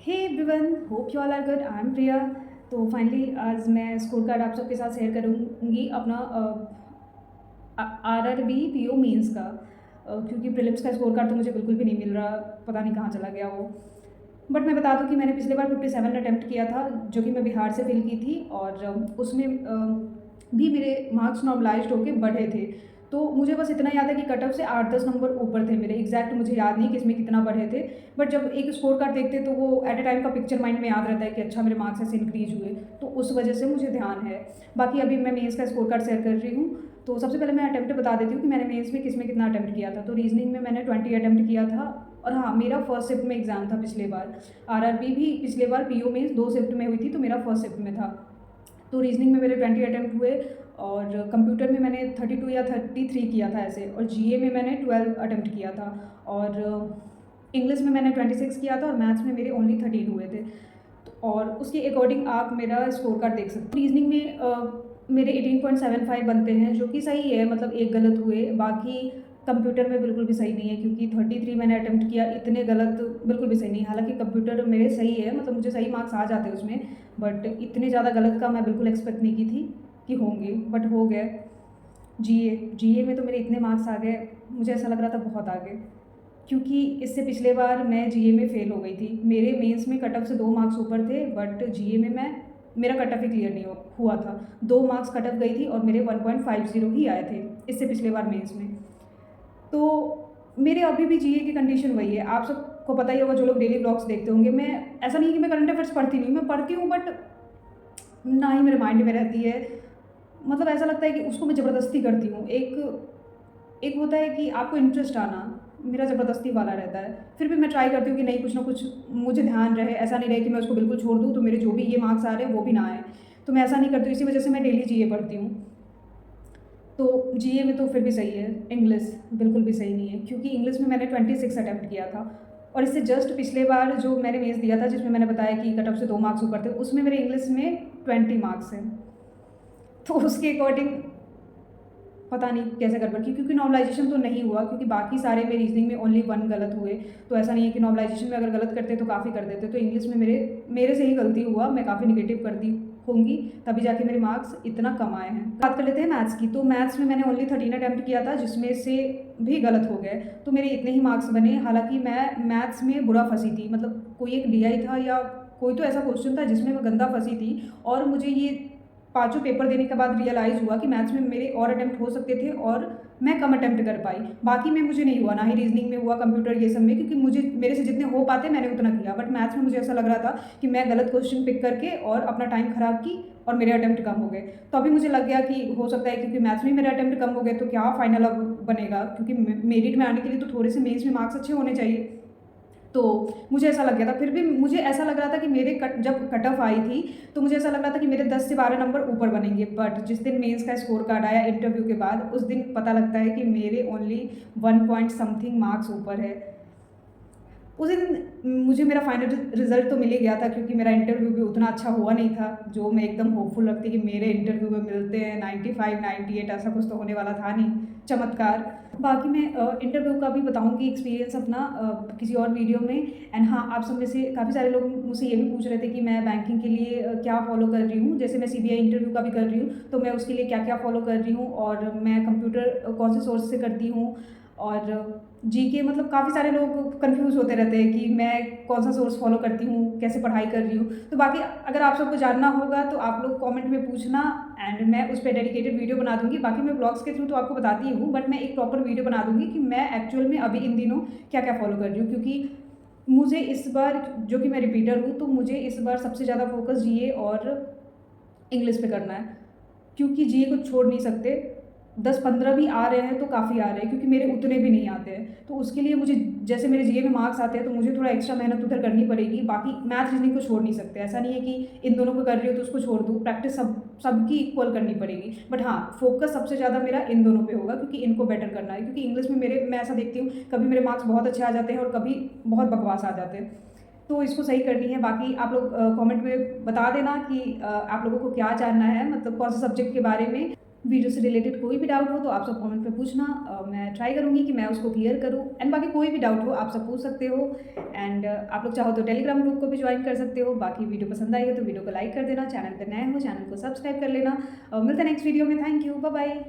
Hey everyone, hope you all are good. I am Priya. तो finally आज मैं score card आप सबके साथ शेयर करूँगी अपना आरआरबी पीओ मेंस का। क्योंकि प्रीलिम्स का स्कोर कार्ड तो मुझे बिल्कुल भी नहीं मिल रहा, पता नहीं कहाँ चला गया वो। बट मैं बता दूँ कि मैंने पिछले बार 57 अटेम्प्ट किया था, जो कि मैं बिहार से फिल की थी, और उसमें भी मेरे मार्क्स नॉर्मलाइज्ड होके बढ़े थे। तो मुझे बस इतना याद है कि कट ऑफ से 8-10 नंबर ऊपर थे मेरे। एग्जैक्ट मुझे याद नहीं कि इसमें कितना बढ़े थे, बट जब एक स्कोर कार्ड देखते तो वो एट अ टाइम का पिक्चर माइंड में याद रहता है कि अच्छा मेरे मार्क्स ऐसे इंक्रीज हुए, तो उस वजह से मुझे ध्यान है। बाकी अभी मैं मेंस का स्कोर कार्ड शेयर कर रही हूँ। तो सबसे पहले मैं अटेम्प्ट बता देती हूँ कि मैंने मेंस में किस में कितना अटेम्प्ट किया था। तो रीजनिंग में मैंने 20 अटेम्प्ट किया था, और हाँ, मेरा फर्स्ट शिफ्ट में एग्जाम था पिछले बार। आरआरबी भी पिछले बार पीओ मेंस 2 शिफ्ट में हुई थी, तो मेरा फर्स्ट शिफ्ट में था। तो रीजनिंग में मेरे 20 अटेम्प्ट हुए, और कंप्यूटर में मैंने 32 या 33 किया था ऐसे, और जीए में मैंने 12 अटेम्प्ट किया था, और इंग्लिश में मैंने 26 किया था, और मैथ्स में मेरे ओनली 13 हुए थे। और उसके अकॉर्डिंग आप मेरा स्कोर कार्ड देख सकते हो। रीजनिंग में मेरे 18.75 बनते हैं, जो कि सही है, मतलब एक गलत हुए। बाकी कंप्यूटर में बिल्कुल भी सही नहीं है, क्योंकि 33 मैंने अटेम्प्ट किया, इतने गलत बिल्कुल भी सही नहीं है। हालांकि कंप्यूटर मेरे सही है, मतलब मुझे सही मार्क्स आ जाते हैं उसमें, बट इतने ज़्यादा गलत का मैं बिल्कुल एक्सपेक्ट नहीं की थी कि होंगे, बट हो गए। जीए जीए में तो मेरे इतने मार्क्स आ गए, मुझे ऐसा लग रहा था बहुत आगे, क्योंकि इससे पिछले बार मैं जीए में फ़ेल हो गई थी। मेरे मेंस में कट ऑफ से 2 मार्क्स ऊपर थे, बट जीए में मेरा कट ऑफ ही क्लियर नहीं हुआ था। 2 मार्क्स कट ऑफ गई थी, और मेरे 1.50 ही आए थे इससे पिछले बार मेंस में। तो मेरे अभी भी जीए की कंडीशन वही है। आप सबको पता ही होगा, जो लोग डेली ब्लॉग्स देखते होंगे। मैं ऐसा नहीं है कि मैं करंट अफेयर्स पढ़ती नहीं हूँ, मैं पढ़ती हूँ, बट ना ही मेरे माइंड में रहती है। मतलब ऐसा लगता है कि उसको मैं ज़बरदस्ती करती हूँ। एक एक होता है कि आपको इंटरेस्ट आना, मेरा ज़बरदस्ती वाला रहता है। फिर भी मैं ट्राई करती हूँ कि नहीं, कुछ ना कुछ मुझे ध्यान रहे, ऐसा नहीं रहे कि मैं उसको बिल्कुल छोड़ दूँ तो मेरे जो भी ये मार्क्स आ रहे हैं वो भी ना आए। तो मैं ऐसा नहीं करती हूँ, इसी वजह से मैं डेली जीए पढ़ती हूँ। तो जीए में तो फिर भी सही है। इंग्लिश बिल्कुल भी सही नहीं है, क्योंकि इंग्लिश में मैंने 26 अटेम्प्ट किया था, और इससे जस्ट पिछले बार जो मैंने मेंस दिया था, जिसमें मैंने बताया कि कट ऑफ से 2 मार्क्स ऊपर थे, उसमें मेरे इंग्लिश में 20 मार्क्स हैं। तो उसके अकॉर्डिंग पता नहीं कैसे गड़बड़ की, क्योंकि नॉर्मलाइजेशन तो नहीं हुआ, क्योंकि बाकी सारे में रीजनिंग में ओनली 1 गलत हुए। तो ऐसा नहीं है कि नॉर्मलाइजेशन में अगर गलत करते तो काफ़ी कर देते। तो इंग्लिश में मेरे से ही गलती हुआ, मैं काफ़ी निगेटिव करती होंगी, तभी जाके मेरे मार्क्स इतना कम आए हैं। बात कर लेते हैं मैथ्स की। तो मैथ्स में मैंने ओनली 13 अटेम्प्ट किया था, जिसमें से भी गलत हो गए, तो मेरे इतने ही मार्क्स बने। हालांकि मैं मैथ्स में बुरा फंसी थी, मतलब कोई एक डीआई था या कोई तो ऐसा क्वेश्चन था जिसमें मैं गंदा फंसी थी, और मुझे ये पाँचों पेपर देने के बाद रियलाइज़ हुआ कि मैथ्स में मेरे और अटेम्प्ट हो सकते थे, और मैं कम अटेम्प्ट कर पाई। बाकी में मुझे नहीं हुआ, ना ही रीजनिंग में हुआ, कंप्यूटर ये सब में, क्योंकि मुझे मेरे से जितने हो पाते मैंने उतना किया। बट मैथ्स में मुझे ऐसा लग रहा था कि मैं गलत क्वेश्चन पिक करके और अपना टाइम खराब की, और मेरे अटेम्प्ट कम हो गए। तो अभी मुझे लग गया कि हो सकता है क्योंकि मैथ्स में मेरे अटेम्प्ट कम हो गए, तो क्या फाइनल अब बनेगा, क्योंकि मेरिट में आने के लिए तो थोड़े से मेंस में मार्क्स अच्छे होने चाहिए। तो मुझे ऐसा लग गया था। फिर भी मुझे ऐसा लग रहा था कि मेरे जब कट ऑफ आई थी, तो मुझे ऐसा लग रहा था कि मेरे 10 से 12 नंबर ऊपर बनेंगे। बट जिस दिन मेंस का स्कोर कार्ड आया इंटरव्यू के बाद, उस दिन पता लगता है कि मेरे ओनली 1 पॉइंट समथिंग मार्क्स ऊपर है। उस दिन मुझे मेरा फाइनल रिजल्ट तो मिल ही गया था, क्योंकि मेरा इंटरव्यू भी उतना अच्छा हुआ नहीं था जो मैं एकदम होपफुल रखती कि मेरे इंटरव्यू में मिलते हैं 95 98, ऐसा कुछ तो होने वाला था नहीं चमत्कार। बाकी मैं इंटरव्यू का भी बताऊंगी एक्सपीरियंस अपना किसी और वीडियो में। एंड हाँ, आप सब में से काफ़ी सारे लोग मुझसे ये भी पूछ रहे थे कि मैं बैंकिंग के लिए क्या फॉलो कर रही हूँ। जैसे मैं सीबीआई इंटरव्यू का भी कर रही हूँ, तो मैं उसके लिए क्या क्या फॉलो कर रही हूँ, और मैं कंप्यूटर कौन से सोर्स से करती हूँ, और जीके, मतलब काफ़ी सारे लोग कंफ्यूज होते रहते हैं कि मैं कौन सा सोर्स फॉलो करती हूँ, कैसे पढ़ाई कर रही हूँ। तो बाकी अगर आप सबको जानना होगा तो आप लोग कमेंट में पूछना, एंड मैं उस पर डेडिकेटेड वीडियो बना दूंगी। बाकी मैं ब्लॉग्स के थ्रू तो आपको बताती हूँ, बट मैं एक प्रॉपर वीडियो बना दूंगी कि मैं एक्चुअल में अभी इन दिनों क्या क्या फॉलो कर रही हूँ। क्योंकि मुझे इस बार, जो कि मैं रिपीटर हूँ, तो मुझे इस बार सबसे ज़्यादा फोकस जीए और इंग्लिश पे करना है, क्योंकि जीए को छोड़ नहीं सकते। 10-15 भी आ रहे हैं तो काफ़ी आ रहे हैं, क्योंकि मेरे उतने भी नहीं आते हैं। तो उसके लिए मुझे, जैसे मेरे जीए में मार्क्स आते हैं, तो मुझे थोड़ा एक्स्ट्रा मेहनत उधर करनी पड़ेगी। बाकी मैथ रीजनिंग को छोड़ नहीं सकते, ऐसा नहीं है कि इन दोनों को कर रही हो तो उसको छोड़ दूँ। प्रैक्टिस सबकी इक्वल करनी पड़ेगी। बट हाँ, फोकस सबसे ज़्यादा मेरा इन दोनों पे होगा, क्योंकि इनको बेटर करना है। क्योंकि इंग्लिश में मैं ऐसा देखती हूँ, कभी मेरे मार्क्स बहुत अच्छे आ जाते हैं और कभी बहुत बकवास आ जाते हैं। तो इसको सही करनी है। बाकी आप लोग कमेंट में बता देना कि आप लोगों को क्या जानना है, मतलब कौन से सब्जेक्ट के बारे में। वीडियो से रिलेटेड कोई भी डाउट हो तो आप सब कमेंट पे पूछना, मैं ट्राई करूँगी कि मैं उसको क्लियर करूँ। एंड बाकी कोई भी डाउट हो आप सब पूछ सकते हो। एंड आप लोग चाहो तो टेलीग्राम ग्रुप को भी ज्वाइन कर सकते हो। बाकी वीडियो पसंद आई हो तो वीडियो को लाइक कर देना, चैनल पर नए हो चैनल को सब्सक्राइब कर लेना। मिलते हैं नेक्स्ट वीडियो में। Thank you, bye bye.